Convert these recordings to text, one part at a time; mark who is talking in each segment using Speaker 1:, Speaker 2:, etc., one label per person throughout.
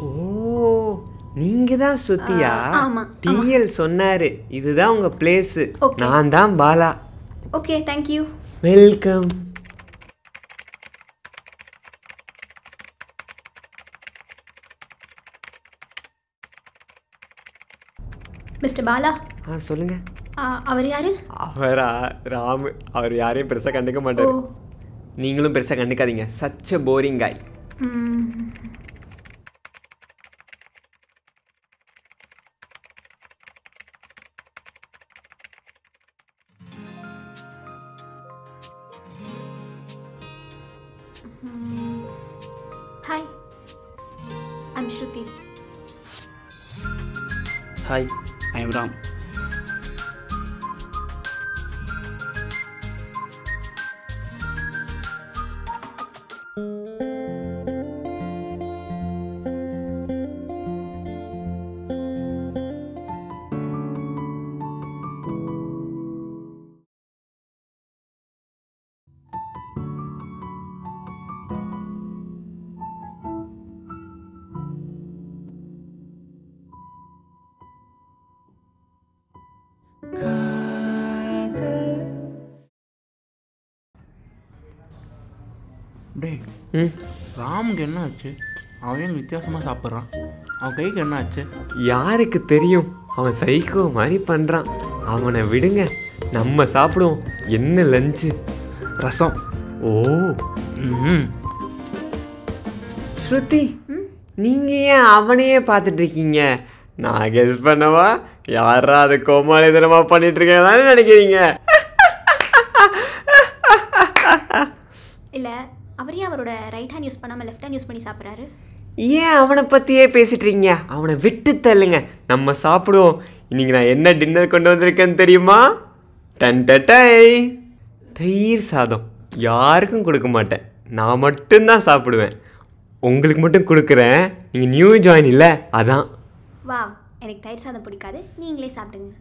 Speaker 1: ஓ, நீங்க தான் ஸ்ருதியா?
Speaker 2: ஆமா.
Speaker 1: டிஎல் சொன்னாரு இதுதான் உங்க பிளேஸ்.
Speaker 2: Okay.
Speaker 1: நான் தான் Bala.
Speaker 2: Okay, thank you.
Speaker 1: Welcome.
Speaker 2: Mister Bala,
Speaker 1: சொல்லுங்க.
Speaker 2: அவர் யாரு?
Speaker 1: அவரா? ராமு. அவர் யாரையும் பெருசா கண்டுக்க மாட்டாரு. நீங்களும் பெருசா கண்டுக்காதீங்க. Such a boring guy.
Speaker 2: Hi, I'm Shruti.
Speaker 3: Hi, I am Ram.
Speaker 4: டேய், ராமுக்கு என்ன ஆச்சு? அவன் ஏன் வித்தியாசமாக சாப்பிட்றான்? அவன் கைக்கு என்ன ஆச்சு?
Speaker 1: யாருக்கு தெரியும்? அவன் சைக்கோ மாதிரி பண்றான். அவனை விடுங்க, நம்ம சாப்பிடுவோம். என்ன லஞ்சு?
Speaker 4: ரசம்.
Speaker 1: ஓ,
Speaker 4: ம்.
Speaker 1: ஸ்ருதி, நீங்க ஏன் அவனையே பார்த்துட்டு இருக்கீங்க? நான் கெஸ் பண்ணவா? யாரா அது கோமாளிதனமா பண்ணிட்டு இருக்கேன் தானே நினைக்கிறீங்க?
Speaker 2: இல்லை, அவர் ஏன் அவரோட ரைட் ஹேண்ட் யூஸ் பண்ணாமல் லெஃப்ட் ஹேண்ட் யூஸ் பண்ணி சாப்பிட்றாரு?
Speaker 1: ஏன் அவனை பற்றியே பேசிட்டு இருக்கீங்க? அவனை விட்டு தள்ளுங்க, நம்ம சாப்பிடுவோம். இன்னைக்கு நான் என்ன டின்னர் கொண்டு வந்திருக்கேன்னு தெரியுமா? டன்டை, தயிர் சாதம். யாருக்கும் கொடுக்க மாட்டேன், நான் மட்டும்தான் சாப்பிடுவேன். உங்களுக்கு மட்டும் கொடுக்குறேன். நீங்கள் நியூ ஜாயின் இல்லை, அதான்.
Speaker 2: வா, எனக்கு தயிர் சாதம் பிடிக்காது, நீங்களே சாப்பிடுங்க.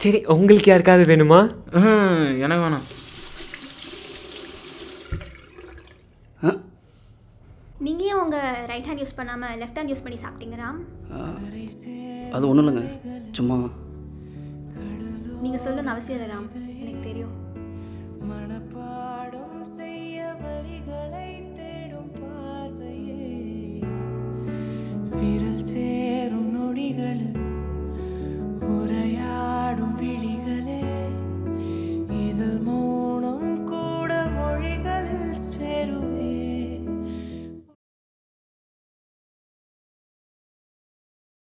Speaker 1: சரி, உங்களுக்கு யாருக்காவது வேணுமா?
Speaker 4: எனக்கு வேணாம்.
Speaker 2: நீங்கள் ஏன் உங்கள் ரைட் ஹேண்ட் யூஸ் பண்ணாமல் லெஃப்ட் ஹேண்ட் யூஸ் பண்ணி சாப்பிட்டீங்க ராம்?
Speaker 3: அது ஒன்றும் இல்லைங்க, சும்மா.
Speaker 2: நீங்கள் சொல்லணும்னு அவசியம் இல்லை ராம், எனக்கு தெரியும்.